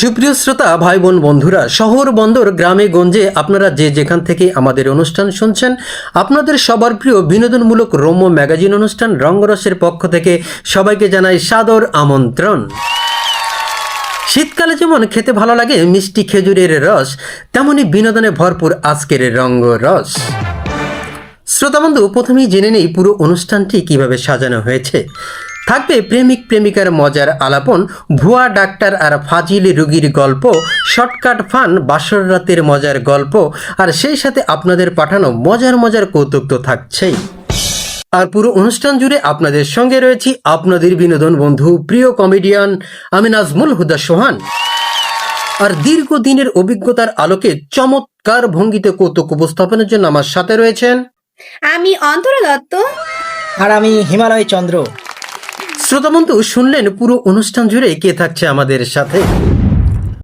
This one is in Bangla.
সুপ্রিয় শ্রোতা ভাই বোন বন্ধুরা, শহর বন্দর গ্রামে গঞ্জে আপনারা যে যেখান থেকে আমাদের অনুষ্ঠান শুনছেন, আপনাদের সবার প্রিয় বিনোদনমূলক রম্য ম্যাগাজিন অনুষ্ঠান রঙ্গরসের পক্ষ থেকে সবাইকে জানাই সাদর আমন্ত্রণ। শীতকালে যেমন খেতে ভালো লাগে মিষ্টি খেজুরের রস, তেমনই বিনোদনে ভরপুর আজকের রঙ্গরস। শ্রোতাবন্ধু, প্রথমেই জেনে নেই পুরো অনুষ্ঠানটি কিভাবে সাজানো হয়েছে। থাকবে প্রেমিক প্রেমিকার মজার আলাপন, ভুয়া ডাক্তার আর ফাজিল রুগীর গল্প, শর্টকাট ফান, বাসর রাতের মজার গল্প, আর সেই সাথে আপনাদের পাঠানো মজার মজার কৌতুক তো থাকছেই। আর পুরো অনুষ্ঠান জুড়ে আপনাদের সঙ্গে রয়েছি আপনাদের বিনোদন বন্ধু, প্রিয় কমেডিয়ান আমি নাজমুল হুদা সোহান। আর দীর্ঘদিনের অভিজ্ঞতার আলোকে চমৎকার ভঙ্গিতে কৌতুক উপস্থাপনের জন্য আমার সাথে রয়েছেন আমি অন্তরা দত্ত। আর আমি হিমালয় চন্দ্র। শ্রোতাবন্ধু, শুনলেন পুরো অনুষ্ঠান জুড়ে কে থাকছে আমাদের সাথে।